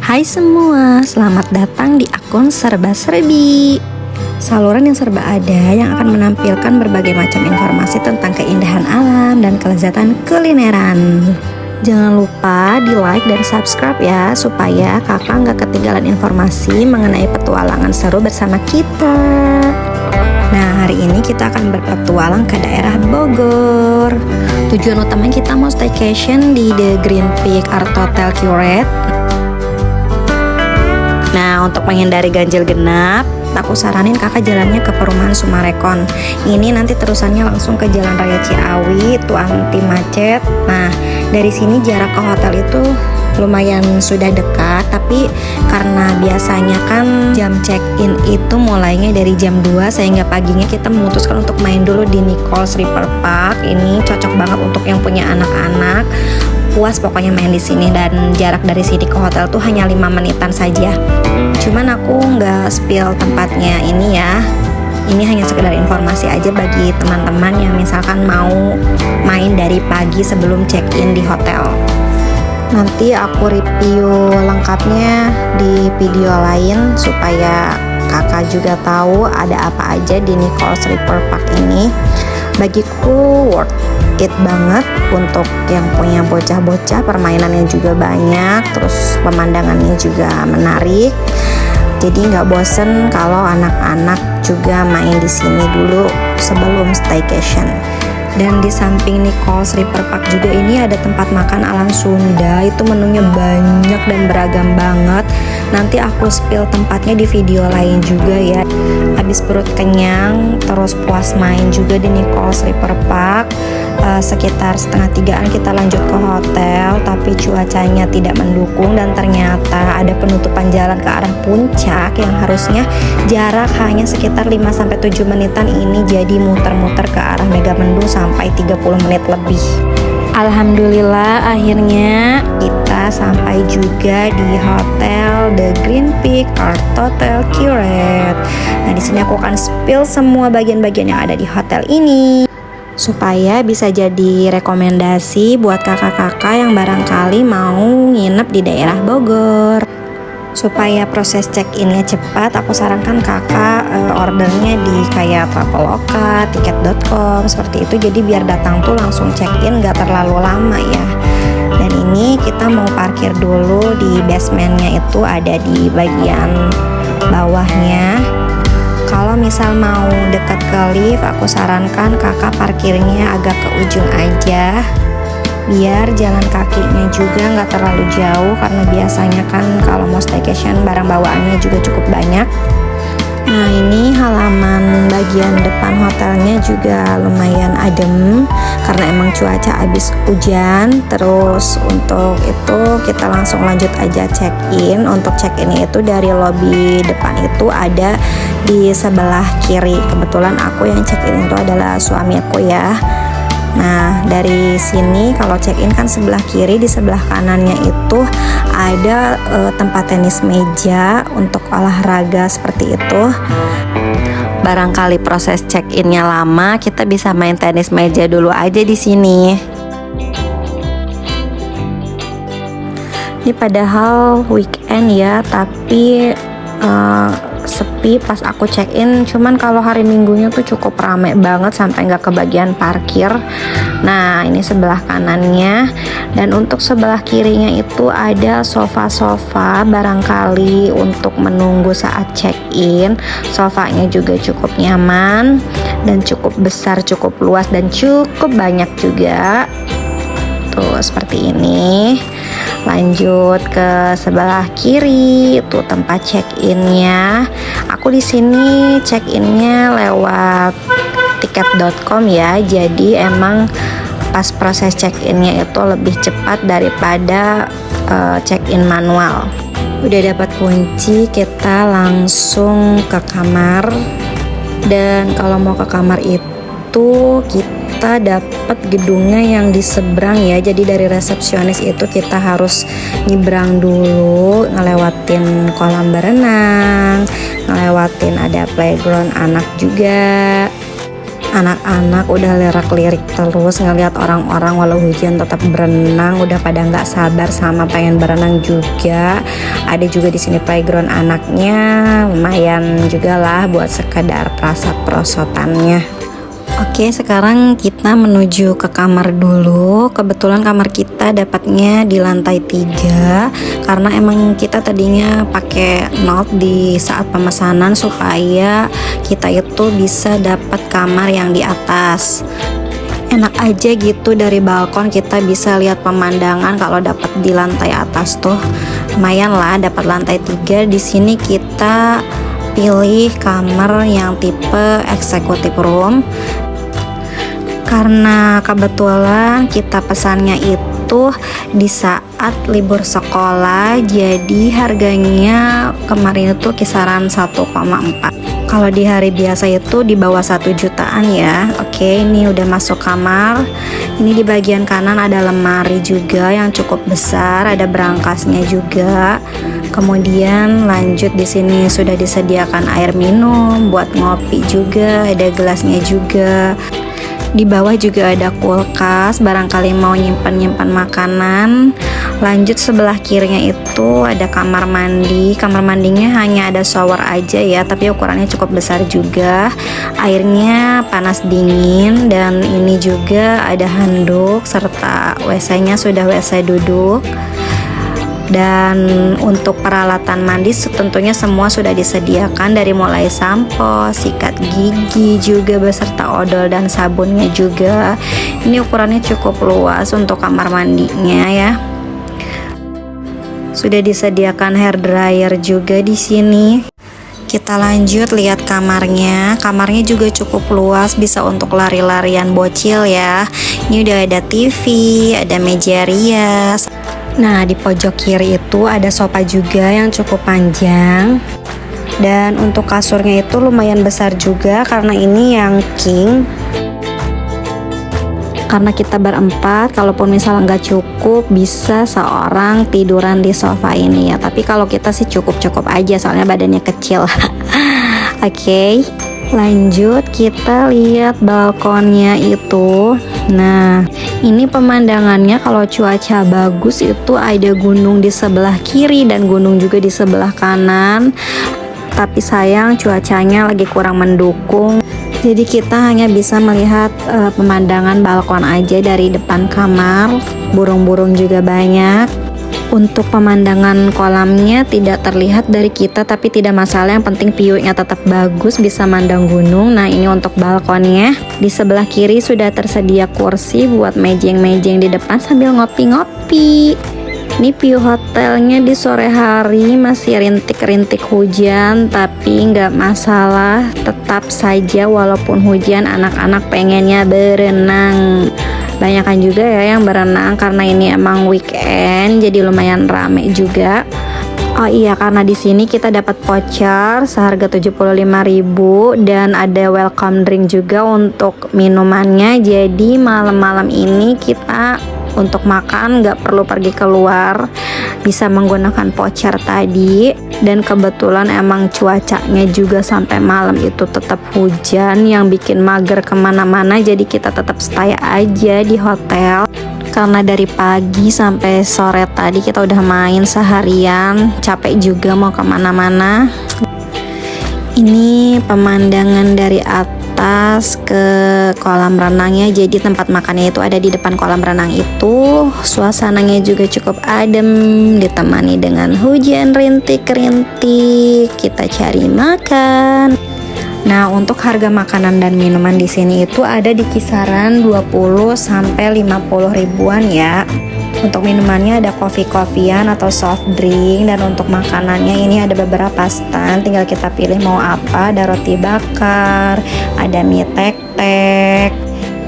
Hai semua, selamat datang di akun Serba Serbi. Saluran yang serba ada yang akan menampilkan berbagai macam informasi tentang keindahan alam dan kelezatan kulineran. Jangan lupa di like dan subscribe ya, supaya kakak nggak ketinggalan informasi mengenai petualangan seru bersama kita. Nah, hari ini kita akan berpetualang ke daerah Bogor. Tujuan utama kita mau staycation di The Green Peak Art Hotel Curate. Nah, untuk menghindari ganjil genap, aku saranin kakak jalannya ke perumahan Sumarekon. Ini nanti terusannya langsung ke Jalan Raya Ciawi, itu anti macet. Nah, dari sini jarak ke hotel itu lumayan sudah dekat, tapi karena biasanya kan jam check-in itu mulainya dari jam 2, sehingga paginya kita memutuskan untuk main dulu di Nichols River Park. Ini cocok banget untuk yang punya anak-anak. Puas pokoknya main di sini, dan jarak dari sini ke hotel tuh hanya 5 menitan saja. Cuman aku nggak spill tempatnya ini ya. Ini hanya sekedar informasi aja bagi teman-teman yang misalkan mau main dari pagi sebelum check-in di hotel. Nanti aku review lengkapnya di video lain supaya kakak juga tahu ada apa aja di Nichols River Park ini. Bagiku worth it banget untuk yang punya bocah-bocah, permainannya juga banyak, terus pemandangannya juga menarik. Jadi nggak bosen kalau anak-anak juga main di sini dulu sebelum staycation. Dan di samping Nichols River Park juga ini ada tempat makan ala Sunda. Itu menunya banyak dan beragam banget. Nanti aku spill tempatnya di video lain juga ya. Habis perut kenyang, terus puas main juga di Nichols River Park. Sekitar 2:30 kita lanjut ke hotel, tapi cuacanya tidak mendukung dan ternyata ada penutupan jalan ke arah puncak yang harusnya jarak hanya sekitar 5-7 menitan, ini jadi muter-muter ke arah Megamendung sampai 30 menit lebih. Alhamdulillah akhirnya kita sampai juga di hotel The Green Peak Art Hotel Curate. Nah, di sini aku akan spill semua bagian-bagian yang ada di hotel ini supaya bisa jadi rekomendasi buat kakak-kakak yang barangkali mau nginep di daerah Bogor. Supaya proses check-innya cepat, aku sarankan kakak ordernya di kayak Traveloka, tiket.com seperti itu. Jadi biar datang tuh langsung check-in, gak terlalu lama ya. Dan ini kita mau parkir dulu di basementnya, itu ada di bagian bawahnya. Kalau misal mau dekat ke lift, aku sarankan kakak parkirnya agak ke ujung aja, biar jalan kakinya juga nggak terlalu jauh, karena biasanya kan kalau mau staycation barang bawaannya juga cukup banyak. Nah, ini halaman bagian depan hotelnya juga lumayan adem karena emang cuaca abis hujan. Terus untuk itu kita langsung lanjut aja check-in. Untuk check-in itu dari lobby depan itu ada di sebelah kiri. Kebetulan aku yang check-in itu adalah suami aku ya. Nah, dari sini kalau check-in kan sebelah kiri, di sebelah kanannya itu ada tempat tenis meja untuk olahraga seperti itu. Barangkali proses check-innya lama, kita bisa main tenis meja dulu aja di sini. Ini padahal weekend ya, tapi sepi pas aku check-in. Cuman kalau hari minggunya tuh cukup rame banget sampai nggak kebagian parkir. Nah, ini sebelah kanannya, dan untuk sebelah kirinya itu ada sofa-sofa barangkali untuk menunggu saat check-in. Sofanya juga cukup nyaman dan cukup besar, cukup luas, dan cukup banyak juga. Tuh seperti ini. Lanjut ke sebelah kiri, itu tempat check-innya. Aku di sini check-innya lewat tiket.com ya. Jadi emang pas proses check-innya itu lebih cepat daripada check-in manual. Udah dapat kunci, kita langsung ke kamar. Dan kalau mau ke kamar itu kita dapat gedungnya yang di seberang ya. Jadi dari resepsionis itu kita harus nyebrang dulu, ngelewatin kolam berenang, ngelewatin ada playground anak juga. Anak-anak udah lirik-lirik terus ngelihat orang-orang walau hujan tetap berenang, udah pada nggak sabar sama pengen berenang juga. Ada juga di sini playground anaknya, lumayan juga lah buat sekadar prasat-prosotannya. Oke, sekarang kita menuju ke kamar dulu. Kebetulan kamar kita dapatnya di lantai 3 karena emang kita tadinya pakai note di saat pemesanan supaya kita itu bisa dapat kamar yang di atas. Enak aja gitu, dari balkon kita bisa lihat pemandangan. Kalau dapat di lantai atas tuh lumayan lah, dapat lantai 3. Di sini kita pilih kamar yang tipe executive room karena kebetulan kita pesannya itu di saat libur sekolah, jadi harganya kemarin itu kisaran 1,4. Kalau di hari biasa itu di bawah 1 jutaan ya. Oke, ini udah masuk kamar. Ini di bagian kanan ada lemari juga yang cukup besar, ada berangkasnya juga. Kemudian lanjut, di sini sudah disediakan air minum buat ngopi juga, ada gelasnya juga. Di bawah juga ada kulkas, barangkali mau nyimpan-nyimpan makanan. Lanjut, sebelah kirinya itu ada kamar mandi. Kamar mandinya hanya ada shower aja ya, tapi ukurannya cukup besar juga. Airnya panas dingin, dan ini juga ada handuk serta WC-nya sudah WC duduk. Dan untuk peralatan mandi tentunya semua sudah disediakan, dari mulai sampo, sikat gigi juga beserta odol dan sabunnya juga. Ini ukurannya cukup luas untuk kamar mandinya ya. Sudah disediakan hair dryer juga di sini. Kita lanjut lihat kamarnya. Kamarnya juga cukup luas, bisa untuk lari-larian bocil ya. Ini udah ada TV, ada meja rias. Nah, di pojok kiri itu ada sofa juga yang cukup panjang. Dan untuk kasurnya itu lumayan besar juga karena ini yang king. Karena kita berempat, kalaupun misal nggak cukup bisa seorang tiduran di sofa ini ya. Tapi kalau kita sih cukup-cukup aja soalnya badannya kecil. Oke. Lanjut, kita lihat balkonnya itu. Nah, ini pemandangannya kalau cuaca bagus itu ada gunung di sebelah kiri dan gunung juga di sebelah kanan. Tapi sayang cuacanya lagi kurang mendukung. Jadi kita hanya bisa melihat pemandangan balkon aja dari depan kamar. Burung-burung juga banyak. Untuk pemandangan kolamnya tidak terlihat dari kita, tapi tidak masalah, yang penting view-nya tetap bagus, bisa mandang gunung. Nah, ini untuk balkonnya. Di sebelah kiri sudah tersedia kursi buat mejeng-mejeng di depan sambil ngopi-ngopi. Ini view hotelnya di sore hari, masih rintik-rintik hujan, tapi nggak masalah, tetap saja walaupun hujan anak-anak pengennya berenang. Banyakan juga ya yang berenang karena ini emang weekend, jadi lumayan rame juga. Oh iya, karena di sini kita dapat voucher seharga 75.000 dan ada welcome drink juga untuk minumannya. Jadi malam-malam ini kita untuk makan nggak perlu pergi keluar, bisa menggunakan voucher tadi. Dan kebetulan emang cuacanya juga sampai malam itu tetap hujan yang bikin mager kemana-mana, jadi kita tetap stay aja di hotel. Karena dari pagi sampai sore tadi kita udah main seharian, capek juga mau kemana-mana. Ini pemandangan dari atas ke kolam renangnya. Jadi tempat makannya itu ada di depan kolam renang itu. Suasananya juga cukup adem, ditemani dengan hujan rintik-rintik. Kita cari makan. Nah, untuk harga makanan dan minuman di sini itu ada di kisaran 20 sampai 50 ribuan ya. Untuk minumannya ada kopi-kopian atau soft drink, dan untuk makanannya ini ada beberapa stand, tinggal kita pilih mau apa. Ada roti bakar, ada mie tek-tek.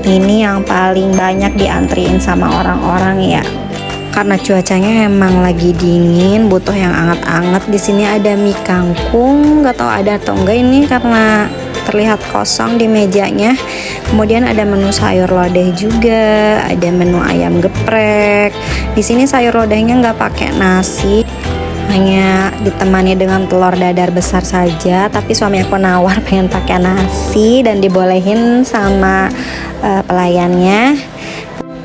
Ini yang paling banyak diantriin sama orang-orang ya. Karena cuacanya emang lagi dingin, butuh yang anget-anget. Di sini ada mie kangkung, nggak tahu ada atau enggak ini karena terlihat kosong di mejanya. Kemudian ada menu sayur lodeh juga, ada menu ayam geprek. Di sini sayur lodehnya nggak pakai nasi. hanya ditemani dengan telur dadar besar saja, tapi suami aku nawar pengen pakai nasi dan dibolehin sama pelayannya.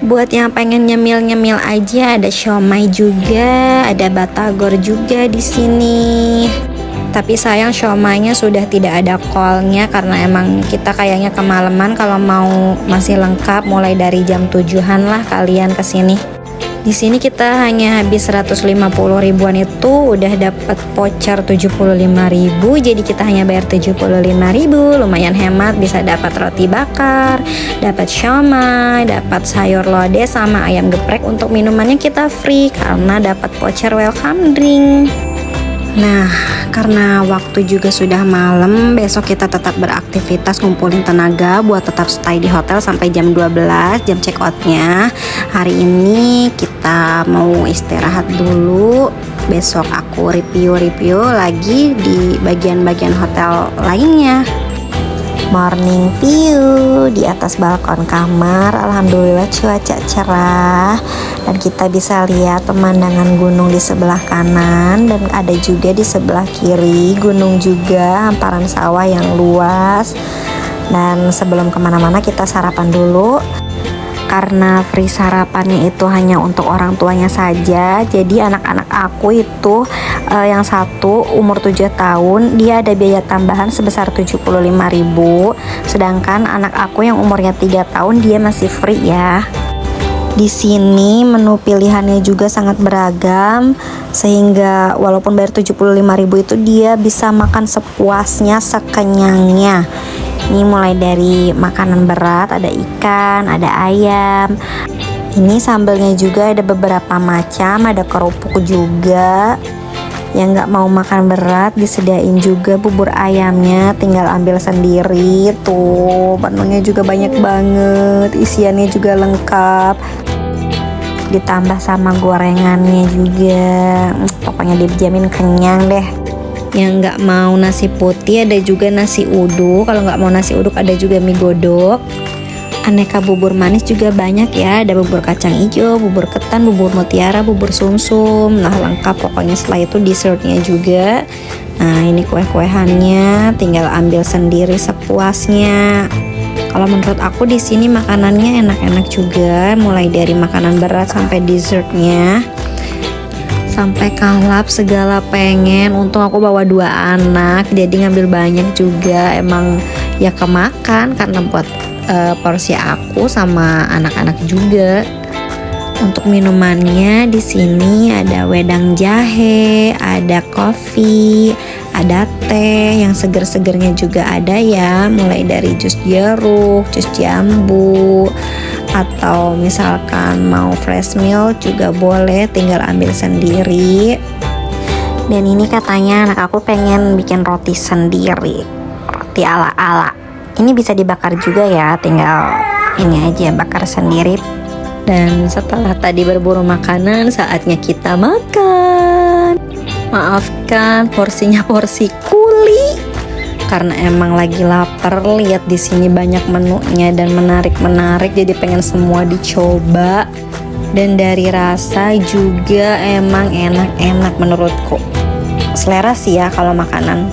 Buat yang pengen nyemil-nyemil aja, ada siomay juga, ada batagor juga di sini. Tapi sayang siomaynya sudah tidak ada kolnya karena emang kita kayaknya kemalaman. Kalau mau masih lengkap mulai dari jam 7-an lah kalian kesini. Di sini kita hanya habis 150 ribuan itu udah dapat voucher 75 ribu. Jadi kita hanya bayar 75 ribu, lumayan hemat, bisa dapat roti bakar, dapat siomay, dapat sayur lodeh sama ayam geprek. Untuk minumannya kita free karena dapat voucher welcome drink. Nah, karena waktu juga sudah malam, besok kita tetap beraktivitas ngumpulin tenaga buat tetap stay di hotel sampai jam 12, jam check outnya. Hari ini kita mau istirahat dulu, besok aku review lagi di bagian-bagian hotel lainnya. Morning view di atas balkon kamar, alhamdulillah cuaca cerah dan kita bisa lihat pemandangan gunung di sebelah kanan dan ada juga di sebelah kiri gunung juga, hamparan sawah yang luas. Dan sebelum kemana-mana kita sarapan dulu. Karena free sarapannya itu hanya untuk orang tuanya saja, jadi anak-anak aku itu yang satu umur 7 tahun dia ada biaya tambahan sebesar 75 ribu, sedangkan anak aku yang umurnya 3 tahun dia masih free ya. Di sini menu pilihannya juga sangat beragam, sehingga walaupun bayar 75 ribu itu dia bisa makan sepuasnya, sekenyangnya. Ini mulai dari makanan berat, ada ikan, ada ayam. Ini sambelnya juga ada beberapa macam, ada kerupuk juga. Yang nggak mau makan berat disediain juga bubur ayamnya, tinggal ambil sendiri. Tuh menunya juga banyak banget, isiannya juga lengkap. Ditambah sama gorengannya juga, pokoknya dijamin kenyang deh. Yang nggak mau nasi putih ada juga nasi uduk, kalau nggak mau nasi uduk ada juga mie godok. Aneka bubur manis juga banyak ya, ada bubur kacang hijau, bubur ketan, bubur mutiara, bubur sumsum. Nah lengkap pokoknya. Setelah itu dessertnya juga. Nah ini kue-kuehannya, tinggal ambil sendiri sepuasnya. Kalau menurut aku di sini makanannya enak-enak juga, mulai dari makanan berat sampai dessertnya. Sampai kalap segala pengen. Untung aku bawa 2 anak, jadi ngambil banyak juga. Emang ya kemakan karena buat porsi aku sama anak-anak juga. Untuk minumannya di sini ada wedang jahe, ada kopi, ada teh yang seger-segernya juga ada ya, mulai dari jus jeruk, jus jambu, atau misalkan mau fresh milk juga boleh, tinggal ambil sendiri. Dan ini katanya anak aku pengen bikin roti sendiri, roti ala-ala. Ini bisa dibakar juga ya, tinggal ini aja bakar sendiri. Dan setelah tadi berburu makanan, saatnya kita makan. Maafkan porsinya porsi kuli, karena emang lagi lapar. Lihat di sini banyak menunya dan menarik, jadi pengen semua dicoba. Dan dari rasa juga emang enak-enak menurutku. Selera sih ya kalau makanan.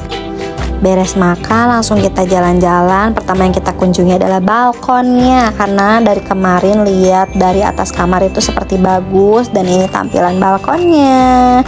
Beres makan langsung kita jalan-jalan. Pertama yang kita kunjungi adalah balkonnya, karena dari kemarin lihat dari atas kamar itu seperti bagus. Dan ini tampilan balkonnya,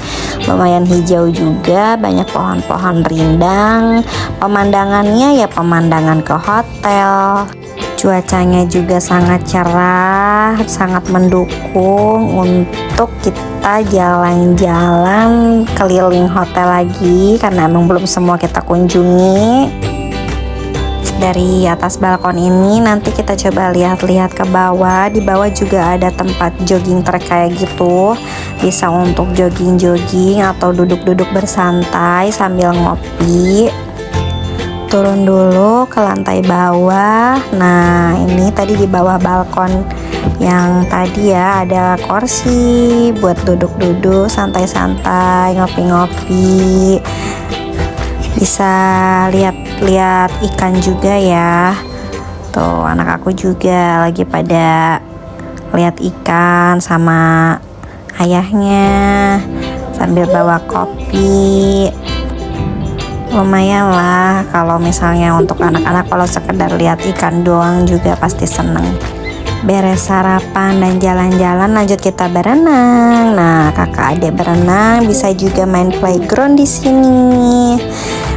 lumayan hijau juga, banyak pohon-pohon rindang. Pemandangannya ya pemandangan ke hotel. Cuacanya juga sangat cerah, sangat mendukung untuk kita jalan-jalan keliling hotel lagi, karena emang belum semua kita kunjungi. Dari atas balkon ini nanti kita coba lihat-lihat ke bawah. Di bawah juga ada tempat jogging track kayak gitu, bisa untuk jogging-jogging atau duduk-duduk bersantai sambil ngopi. Turun dulu ke lantai bawah. Nah ini tadi di bawah balkon yang tadi ya, ada kursi buat duduk-duduk santai-santai, ngopi-ngopi. Bisa lihat-lihat ikan juga ya. Tuh anak aku juga lagi pada lihat ikan sama ayahnya. sambil bawa kopi. Lumayan lah kalau misalnya untuk anak-anak, kalau sekedar lihat ikan doang juga pasti seneng. Beres sarapan dan jalan-jalan, lanjut kita berenang. Nah, kakak adik berenang, bisa juga main playground di sini.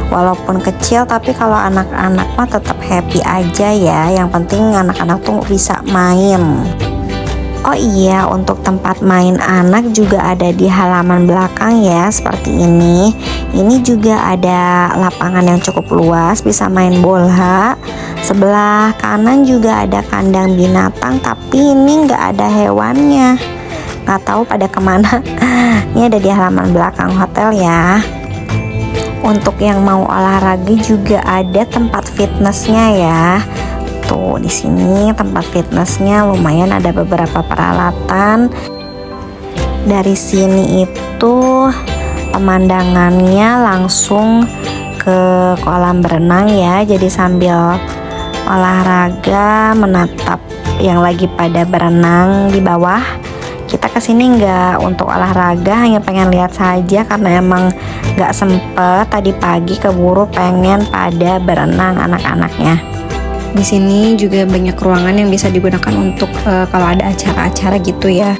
Walaupun kecil, tapi kalau anak-anak mah tetap happy aja ya. Yang penting anak-anak tuh bisa main. Oh iya, untuk tempat main anak juga ada di halaman belakang ya, seperti ini. Ini juga ada lapangan yang cukup luas, bisa main bola. Sebelah kanan juga ada kandang binatang, tapi ini nggak ada hewannya. Nggak tahu pada kemana. Ini ada di halaman belakang hotel ya. Untuk yang mau olahraga juga ada tempat fitnessnya ya. Tuh di sini tempat fitnessnya lumayan, ada beberapa peralatan. Dari sini itu pemandangannya langsung ke kolam berenang ya. Jadi sambil olahraga menatap yang lagi pada berenang di bawah. Kita kesini nggak untuk olahraga, hanya pengen lihat saja karena emang nggak sempet tadi pagi, keburu pengen pada berenang anak-anaknya. Di sini juga banyak ruangan yang bisa digunakan untuk kalau ada acara-acara gitu ya.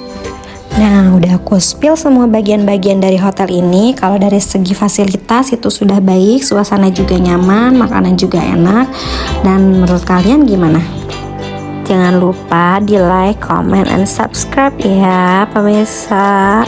Nah, udah aku spill semua bagian-bagian dari hotel ini. Kalau dari segi fasilitas itu sudah baik, suasana juga nyaman, makanan juga enak. Dan menurut kalian gimana? Jangan lupa di like, comment, and subscribe ya pemirsa.